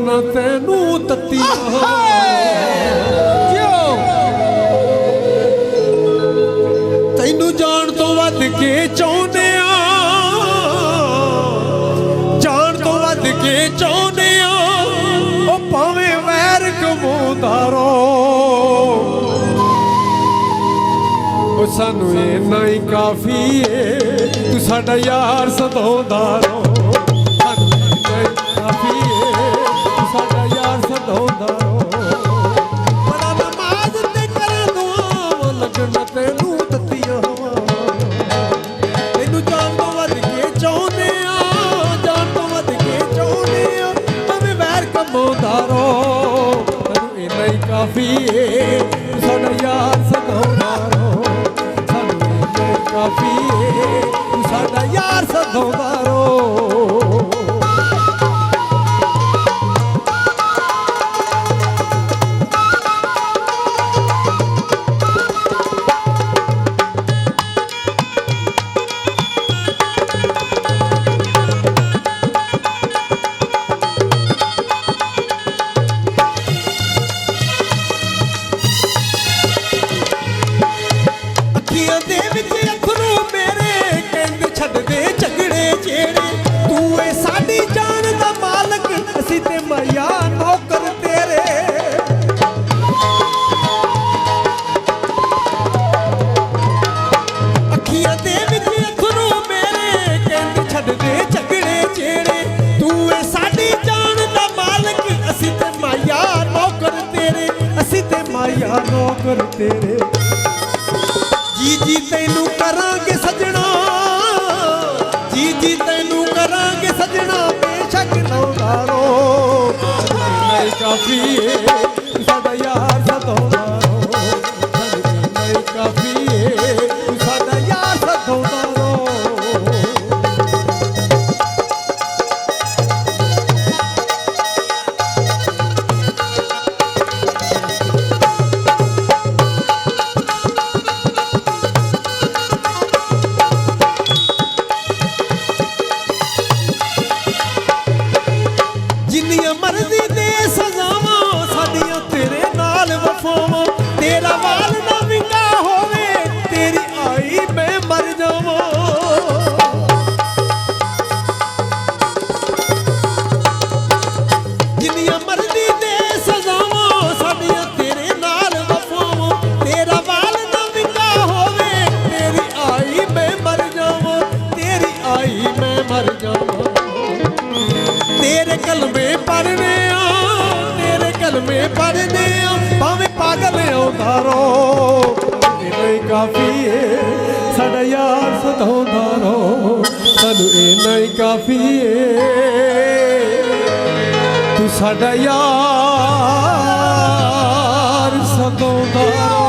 लगना तेनू तत्ती तैनू जान तो वध के चाहुंदे जान तो वध के चाहुंदे ओ भावें वैर कमाउंदा रहो सानू इन्ना ही काफी है तू साडा यार सदाउंदा रहो काफी साडा यार सदाउंदा रहो सानू काफी साडा यार सदाउंदा रहो नौकर तेरे जी जी तैनू करांगे सजना जी जी तैनू करांगे सजना बेशक नौदारो नहीं काफी है साडा यार सदाउंदा रहो नहीं काफी है साडा यार सदाउंदा रहो जिन्नियां मर्जी दे सजावां साडियां तेरे नाल वफावां तेरा वाल ना विंगा होवे तेरी आई मैं मर जावां जिन्नियां मर्जी दे सजावां साडियां तेरे नाल वफावां तेरा वाल ना विंगा होवे तेरी आई मैं मर जावां तेरी आई मैं मर जावां तेरे कलमे पढ़ने तेरे कलमे पढ़ने भावें पागल आउंदा रहो इन्ना ही काफी है साडा यार सदाउंदा रहो सानू इन्ना ही काफी है तू साडा यार सदाउंदा रहो।